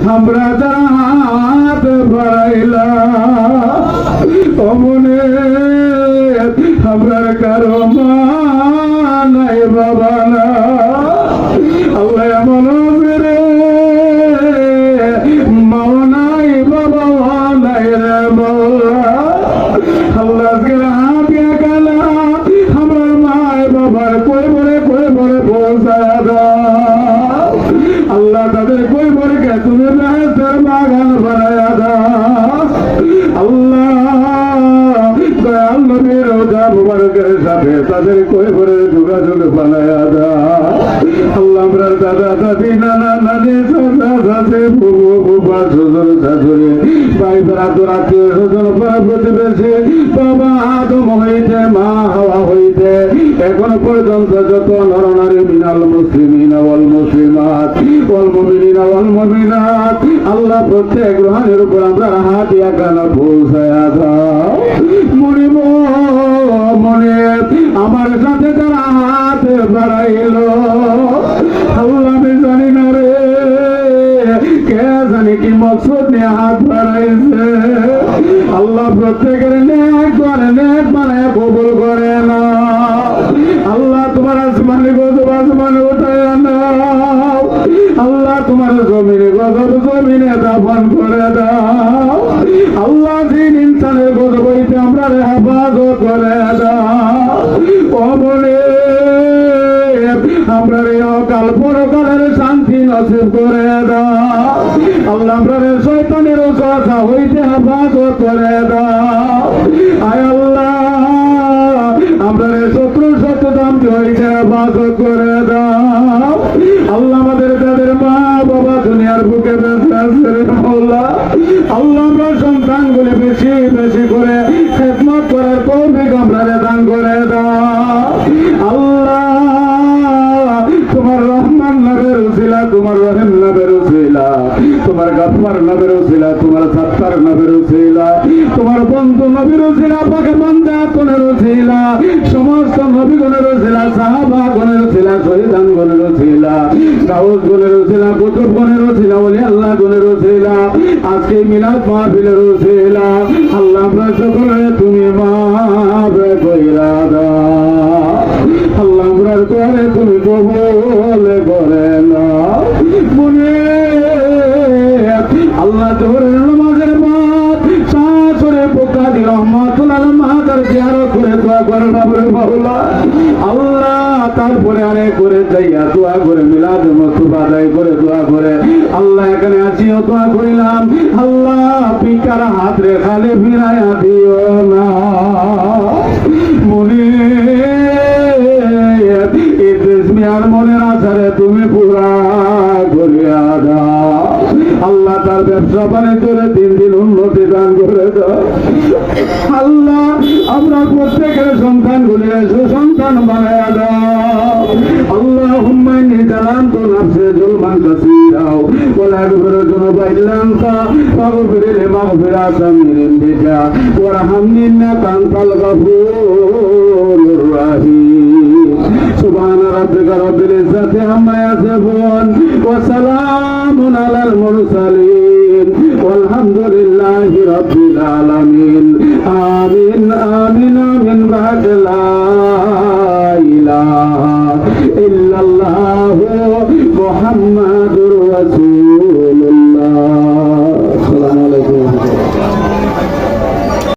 আমরা যারা হাত বাড়াইলাম অমনে আমরা কারো মা নাই বাবা না আল্লাহ এমন মেরে মাও নাই বাবা নাই রে মৌলা আল্লাহ হাতিয়া কালা আমার মায় বাবার কই বলে পৌঁছায় দাও আল্লাহ তাদের কই বলে তুমি বেহেশতের বাগান বানায়া দাও আল্লাহ দয়াল নবীর রোজা মুবারকের সাথে তাদের কই বলে যোগাযোগ বানায়া দাও আল্লাহ আমরা দাদা দাদি নানা নানি চাচা চাচি ফুফু ফুফা শ্বশুর শাশুড়ি ভাই ভ্রাতুর আত্মীয় স্বজন প্রতিবেশী বাবা আদম হইতে মা হাওয়া হইতে এখন পর্যন্ত যত নরনারী মিনাল মুসলিমিন ওয়াল মুসলিমাত ওয়াল মুমিনিন ওয়াল মুমিনাত আল্লাহ প্রত্যেক গ্রহণের উপর আমরা হাত দিয়া কানা পৌঁছায়া দাও মনিব মনে আমার সাথে যারা হাত বাড়াইল আল্লাহ আমি জানি না রে কে জানি কি মকসদ নিয়ে হাত বাড়াইছে আল্লাহ প্রত্যেকের নেক বানায় কবুল করে না আল্লাহ তোমার আসমানি গজব আসমানে উঠায় নাও আল্লাহ তোমার জমিনে গজব জমিনে দাফন করে দাও আল্লাহ দিন ইনসানের গজব হইতে আমরা হেফাজত করে দাও ও বলে আমরা অকাল পরকালের শান্তি নসিব করে দাও আল্লাহ আমরা শয়তানের কথা হইতে হেফাজত করে দাও আয় আল্লাহ আমরা শত্রু শত্রুদামকে হইতে হেফাজত করে দাও আল্লাহ আমাদের তাদের মা বাবা দুনিয়ার বুকে বেঁচে আছে আল্লাহ আল্লাহ আমরা সন্তানগুলি বেশি বেশি করে খেদমত করার তৌফিক আমরা দান করে দাও আল্লাহ তোমার রহমান নবের উসিলা তোমার রহিম নবের উসিলা তোমার গফফার নবের উসিলা তোমার সত্তার নবের উসিলা তোমার বন্ধু নবীর উসিলা পাকে বান্দা কোনের উসিলা সমস্ত নবীগণের উসিলা সাহাবা গণের উসিলা শহীদান গণের উসিলা গাউস গণের উসিলা কুতুব গণের উসিলা ওলি আল্লাহ গণের উসিলা আজকে মিলাদ মাহফিলের উসিলা আল্লাহ আমরা সকলে তুমি মাফ কইরা দাও আল্লাহ আমরার করে তুমি কবুল করে না মনে আল্লাহ তোরে নামাজের বাদ শাশুড়ে পোকা দি রহমাতুল আলাইহি মাদার জিয়ারত করে দোয়া করে বাবরে মাওলা আল্লাহ তারপরে আরে করে যাইয়া দোয়া করে মিলাদ মুস্তফা আদায় করে দোয়া করে আল্লাহ এখানে আসিও দোয়া করিলাম আল্লাহ পিকার হাত রে খালি ফিরাইয়া দিও না মনে আর মনের আশারে তুমি পুরা করিয়া দাও আল্লাহ তার ব্যবসা বাণিজ্যের দিন দিন উন্নতি দান করে দাও আল্লাহ আমরা প্রত্যেকের সন্তানগুলি সুসন্তান বানায়া দাও আল্লাহুম্মা ইন্নী যালামতু নাফসি যুলমান কাসীরা ওয়া লা আগফিরু যুনুবা ইল্লা আনতা ফাগফির লি মাগফিরাতাম মিন ইনদিকা ওয়ারহামনি ইন্নাকা আনতাল গফুরুর রাহিম সুবহানা রাব্বিকা রাব্বিল ইজ্জাতি আম্মা ইয়াসিফুন ওয়া সালামুন আলাল মুরসালিন ওয়ালহামদুলিল্লাহি রাব্বিল আলামিন।